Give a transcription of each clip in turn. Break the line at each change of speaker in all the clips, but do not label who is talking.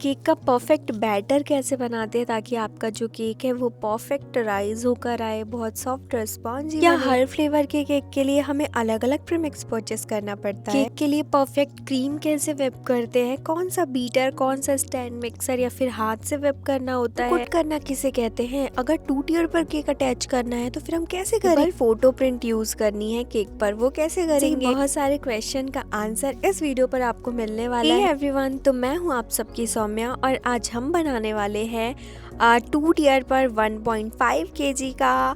Cake का perfect batter कैसे बनाते हैं ताकि आपका जो केक है वो परफेक्ट राइज होकर आए, बहुत सॉफ्ट और स्पॉन्जी बने। हर फ्लेवर के केक के लिए हमें अलग अलग प्रीमिक्स परचेस करना पड़ता है। केक के लिए परफेक्ट क्रीम कैसे व्हिप करते हैं, कौन सा बीटर, कौन सा स्टैंड मिक्सर या फिर हाथ से व्हिप करना होता है, कुट करना किसे कहते हैं, अगर 2 टियर पर केक अटैच करना है तो फिर हम कैसे करें, फोटो प्रिंट यूज करनी है केक पर वो कैसे करेंगे। बहुत सारे क्वेश्चन का आंसर इस वीडियो पर आपको मिलने वाला है। एवरीवन, तो मैं हूँ आप सबकी सौम्या और आज हम बनाने वाले हैं 2 टियर पर 1.5 kg का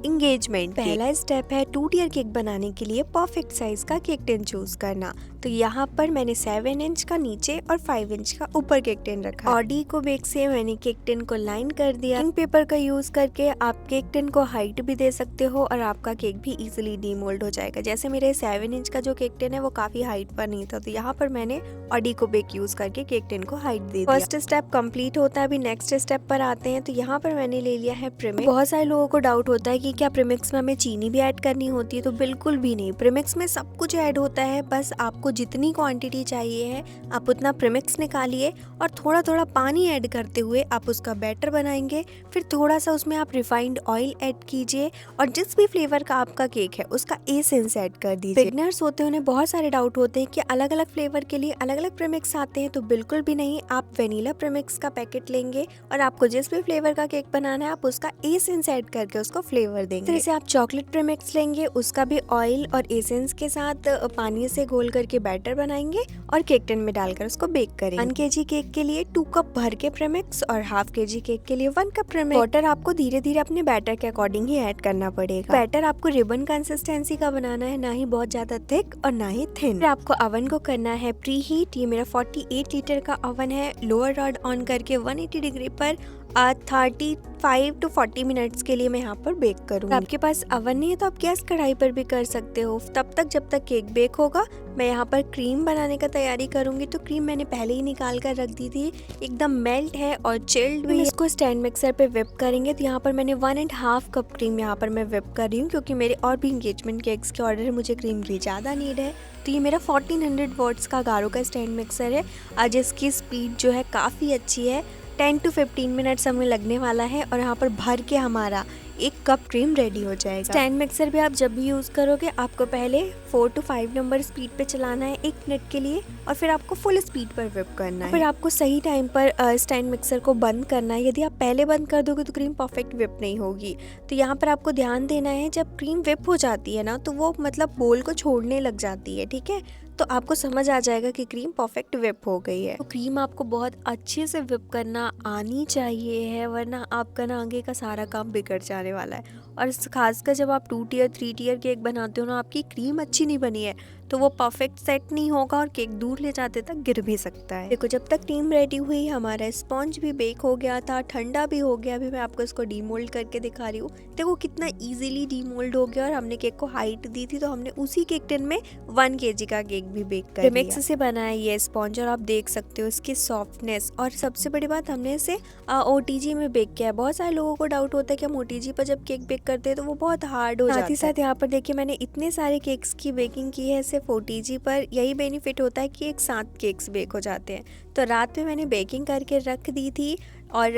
इंगेजमेंट। पहला स्टेप है 2 टियर केक बनाने के लिए परफेक्ट साइज का केक टिन चूज करना। तो यहाँ पर मैंने 7 इंच का नीचे और 5 इंच का ऊपर केक टिन रखा। और डी को बेक से मैंने केक टिन को लाइन कर दिया। इंक पेपर का यूज करके आप केक टिन को हाइट भी दे सकते हो और आपका केक भी इजीली डीमोल्ड हो जाएगा। जैसे मेरे 7 इंच का जो केक टिन है वो काफी हाइट पर नहीं था, तो यहाँ पर मैंने ऑडी को बेक यूज करके केक टिन को हाइट दे दिया। फर्स्ट स्टेप कंप्लीट होता है। अभी नेक्स्ट स्टेप पर आते हैं। तो यहाँ पर मैंने ले लिया है प्रीमिक्स। बहुत सारे लोगों को डाउट होता है कि क्या प्रीमिक्स में हमें चीनी भी ऐड करनी होती है, तो बिल्कुल भी नहीं। प्रीमिक्स में सब कुछ ऐड होता है, बस आपको जितनी क्वांटिटी चाहिए है आप उतना प्रीमिक्स निकालिए और थोड़ा थोड़ा पानी ऐड करते हुए आप उसका बैटर बनाएंगे। फिर थोड़ा सा उसमें आप रिफाइंड ऑयल ऐड कीजिए और जिस भी फ्लेवर का आपका केक है उसका एसेंस ऐड कर दीजिए। बिगनर्स होते हैं, उन्हें बहुत सारे डाउट होते हैं कि अलग अलग फ्लेवर के लिए अलग अलग प्रीमिक्स आते हैं, तो बिल्कुल भी नहीं। आप वेनिला प्रीमिक्स का पैकेट लेंगे और आपको जिस भी फ्लेवर का केक बनाना है आप उसका एसेंस ऐड करके उसको फ्लेवर देंगे। फिर से आप चॉकलेट प्रीमिक्स लेंगे, उसका भी ऑयल और एसेंस के साथ पानी से घोल करके बैटर बनाएंगे और केक टिन में डालकर उसको बेक करेंगे। 1 kg केक के लिए 2 कप भर के प्रीमिक्स और हाफ kg केक के लिए 1 कप प्रीमिक्स। वाटर आपको धीरे धीरे अपने बैटर के अकॉर्डिंग ही ऐड करना पड़ेगा। बैटर आपको रिबन कंसिस्टेंसी का बनाना है, ना ही बहुत ज्यादा थिक और ना ही थिन। फिर आपको अवन को करना है प्री हीट। ये मेरा 48 लीटर का अवन है। लोअर रॉड ऑन करके 180 डिग्री पर 35 to 40 मिनट्स के लिए मैं यहाँ पर बेक करूँगी। आपके पास अवन नहीं है तो आप गैस कढ़ाई पर भी कर सकते हो। तब तक जब तक केक बेक होगा मैं यहाँ पर क्रीम बनाने का तैयारी करूँगी। तो क्रीम मैंने पहले ही निकाल कर रख दी थी, एकदम मेल्ट है और चिल्ड भी। इसको स्टैंड मिक्सर पे व्हिप करेंगे। तो यहाँ पर मैंने 1.5 कप क्रीम यहाँ पर मैं व्हिप कर रही हूँ, क्योंकि मेरे और भी इंगेजमेंट केक्स के ऑर्डर है, मुझे क्रीम की ज़्यादा नीड है। तो ये मेरा 1400 वॉट्स का गारो का स्टैंड मिक्सर है। आज इसकी स्पीड जो है काफ़ी अच्छी है। 10 to 15 मिनट्स हमें लगने वाला है और यहाँ पर भर के हमारा 1 कप क्रीम रेडी हो जाएगा। स्टैंड मिक्सर भी आप जब भी यूज़ करोगे आपको पहले 4 to 5 नंबर स्पीड पे चलाना है 1 मिनट के लिए और फिर आपको फुल स्पीड पर व्हिप करना है। फिर आपको सही टाइम पर स्टैंड मिक्सर को बंद करना है। यदि आप पहले बंद कर दोगे तो क्रीम परफेक्ट व्हिप नहीं होगी। तो यहाँ पर आपको ध्यान देना है, जब क्रीम व्हिप हो जाती है ना तो वो मतलब बोल को छोड़ने लग जाती है, ठीक है, तो आपको समझ आ जाएगा कि क्रीम परफेक्ट व्हिप हो गई है। तो क्रीम आपको बहुत अच्छे से व्हिप करना आनी चाहिए है, वरना आपका ना आगे का सारा काम बिगड़ जाने वाला है। और खासकर जब आप 2 टियर 3 टियर केक बनाते हो ना, आपकी क्रीम अच्छी नहीं बनी है तो वो परफेक्ट सेट नहीं होगा और केक दूर ले जाते तक गिर भी सकता है। देखो, जब तक क्रीम रेडी हुई हमारा स्पॉन्ज भी बेक हो गया था, ठंडा भी हो गया। अभी मैं आपको इसको डीमोल्ड करके दिखा रही हूँ। देखो कितना इजीली डीमोल्ड हो गया और हमने केक को हाइट दी थी तो हमने उसी केक टिन में 1 kg का केक भी बेक कर लिया। प्रीमिक्स से बना है ये स्पॉन्ज और आप देख सकते हो इसकी सॉफ्टनेस। और सबसे बड़ी बात, हमने इसे OTG में बेक किया है। बहुत सारे लोगों को डाउट होता है कि हम OTG पर जब केक बेक करते हैं तो वो बहुत हार्ड हो जाता है। साथ ही साथ यहाँ पर देखिए मैंने इतने सारे केक्स की बेकिंग की है सिर्फ OTG पर। यही बेनिफिट होता है कि एक साथ केक्स बेक हो जाते हैं। तो रात में मैंने बेकिंग करके रख दी थी और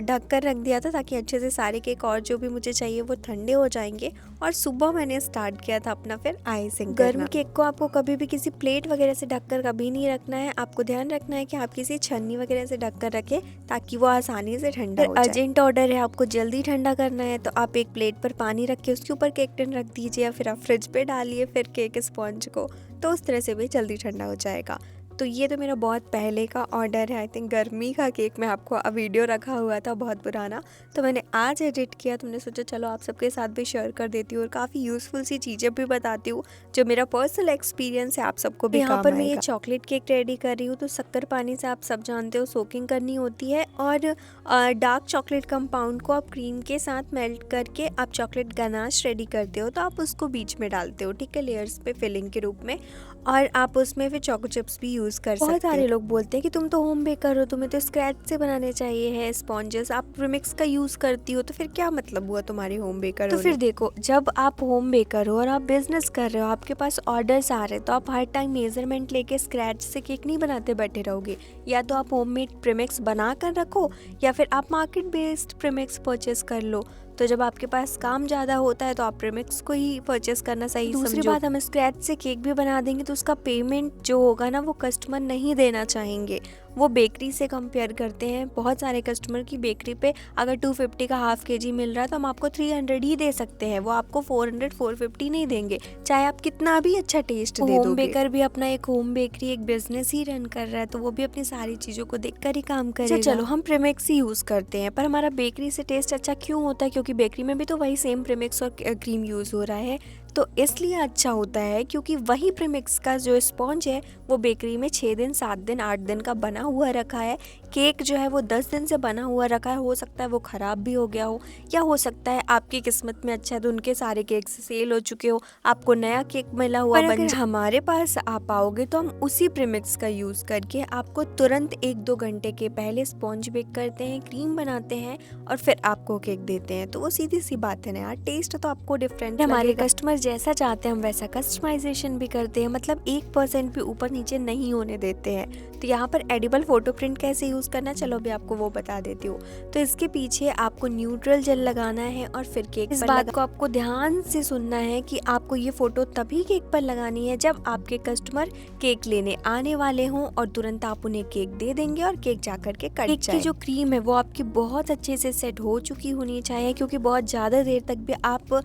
ढक कर रख दिया था ताकि अच्छे से सारे केक और जो भी मुझे चाहिए वो ठंडे हो जाएंगे। और सुबह मैंने स्टार्ट किया था अपना फिर आइसिंग करना। गर्म केक को आपको कभी भी किसी प्लेट वगैरह से ढककर कभी नहीं रखना है। आपको ध्यान रखना है कि आप किसी छन्नी वगैरह से ढककर रखें ताकि वो आसानी से ठंडा हो जाए। अर्जेंट ऑर्डर है, आपको जल्दी ठंडा करना है, तो आप एक प्लेट पर पानी रख के उसके ऊपर केक टिन रख दीजिए या फिर आप फ्रिज पे डालिए फिर केक स्पॉन्ज को, तो उस तरह से भी जल्दी ठंडा हो जाएगा। तो ये तो मेरा बहुत पहले का ऑर्डर है। आई थिंक गर्मी का केक मैं आपको वीडियो रखा हुआ था बहुत पुराना, तो मैंने आज एडिट किया। तो मैंने सोचा चलो आप सबके साथ भी शेयर कर देती हूँ और काफ़ी यूज़फुल सी चीज़ें भी बताती हूँ जो मेरा पर्सनल एक्सपीरियंस है, आप सबको भी यहाँ पर मैं ये चॉकलेट केक रेडी कर रही हूँ। तो शक्कर पानी से आप सब जानते हो सोकिंग करनी होती है और डार्क चॉकलेट कंपाउंड को आप क्रीम के साथ मेल्ट करके आप चॉकलेट गनाश रेडी करते हो, तो आप उसको बीच में डालते हो, ठीक है, लेयर्स पे फिलिंग के रूप में। और आप उसमें फिर चोको चिप्स भी यूज़ कर सकते हो। बहुत सारे लोग बोलते हैं कि तुम तो होम बेकर हो, तुम्हें तो स्क्रैच से बनाने चाहिए है स्पॉन्जेस, आप प्रीमिक्स का यूज़ करती हो, तो फिर क्या मतलब हुआ तुम्हारे होम बेकर तो फिर देखो, जब आप होम बेकर हो और आप बिजनेस कर रहे हो, आपके पास ऑर्डर्स आ रहे हैं, तो आप हर टाइम मेजरमेंट लेके स्क्रैच से केक नहीं बनाते बैठे रहोगे। या तो आप होममेड प्रीमिक्स बना कर रखो या फिर आप मार्केट बेस्ड प्रीमिक्स परचेस कर लो। तो जब आपके पास काम ज़्यादा होता है तो आप प्रीमिक्स को ही परचेस करना सही समझो। दूसरी बात, हम स्क्रैच से केक भी बना देंगे तो उसका पेमेंट जो होगा ना वो कस्टमर नहीं देना चाहेंगे। वो बेकरी से कंपेयर करते हैं, बहुत सारे कस्टमर की बेकरी पे अगर 250 का हाफ केजी मिल रहा है तो हम आपको 300 ही दे सकते हैं, वो आपको 400 450 नहीं देंगे, चाहे आप कितना भी अच्छा टेस्ट दे दोगे। होम बेकर भी अपना एक होम बेकरी एक बिजनेस ही रन कर रहा है, तो वो भी अपनी सारी चीज़ों को देखकर ही काम करेगा। चलो हम प्रीमिक्स ही यूज़ करते हैं, पर हमारा बेकरी से टेस्ट अच्छा क्यों होता है? क्योंकि बेकरी में भी तो वही सेम प्रीमिक्स और क्रीम यूज़ हो रहा है, तो इसलिए अच्छा होता है क्योंकि वही प्रीमिक्स का जो स्पॉन्ज है वो बेकरी में 6 दिन 7 दिन 8 दिन का बना हुआ रखा है। केक जो है वो 10 दिन से बना हुआ रखा है, हो सकता है वो ख़राब भी हो गया हो, या हो सकता है आपकी किस्मत में अच्छा है तो उनके सारे केक सेल हो चुके हो, आपको नया केक मिला हुआ बन। अगर हमारे पास आप आओगे तो हम उसी प्रीमिक्स का यूज़ करके आपको तुरंत 1-2 घंटे के पहले स्पॉन्ज बेक करते हैं, क्रीम बनाते हैं और फिर आपको केक देते हैं। तो वो सीधी सी बात है ना यार, टेस्ट तो आपको डिफरेंट, हमारे कस्टमर जैसा चाहते हैं हम वैसा कस्टमाइजेशन भी करते हैं, मतलब 1% भी ऊपर नीचे नहीं होने देते हैं। तो यहाँ पर एडिबल फोटो प्रिंट कैसे यूज़ करना, चलो अभी आपको वो बता देती हूँ। तो इसके पीछे आपको न्यूट्रल जेल लगाना है और फिर केक इस बात को आपको ध्यान से सुनना है कि आपको ये फोटो तभी केक पर लगानी है जब आपके कस्टमर केक लेने आने वाले हों और तुरंत आप उन्हें केक दे देंगे और केक जाकर के कट जाए। की जो क्रीम है वो आपकी बहुत अच्छे से सेट हो चुकी होनी चाहिए, क्योंकि बहुत ज़्यादा देर तक भी आप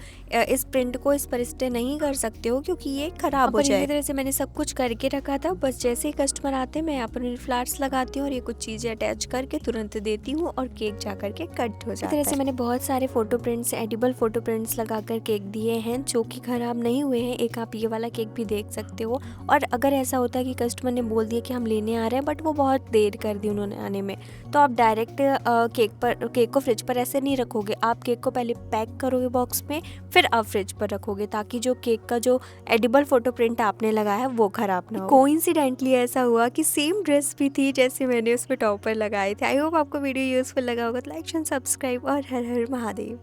इस प्रिंट को इस पर स्टे नहीं कर सकते हो क्योंकि ये खराब हो जाए। इसी तरह से मैंने सब कुछ करके रखा था, बस जैसे ही कस्टमर आते हैं मैं यहाँ पर फ्लावर्स लगाती हूँ और ये कुछ चीज़ें अटैच करके तुरंत देती हूँ और केक जा करके कट हो जाता है। इस तरह से मैंने बहुत सारे photo prints, edible photo prints लगाकर केक दिए हैं जो कि खराब नहीं हुए हैं। एक आप ये वाला केक भी देख सकते हो। और अगर ऐसा होता है कि कस्टमर ने बोल दिया कि हम लेने आ रहे हैं बट वो बहुत देर कर दी उन्होंने आने में, तो आप डायरेक्ट केक को फ्रिज पर ऐसे नहीं रखोगे, आप केक को पहले पैक करोगे बॉक्स में, फिर आप फ्रिज पर रखोगे ताकि जो केक का जो एडिबल फोटो प्रिंट आपने लगाया है वो खराब ना हो। कोइंसिडेंटली ऐसा हुआ कि सेम ड्रेस भी थी जैसे मैंने उसमें टॉपर लगाए थे। आई होप आपको वीडियो यूजफुल लगा होगा, तो लाइक एंड सब्सक्राइब और हर हर महादेव।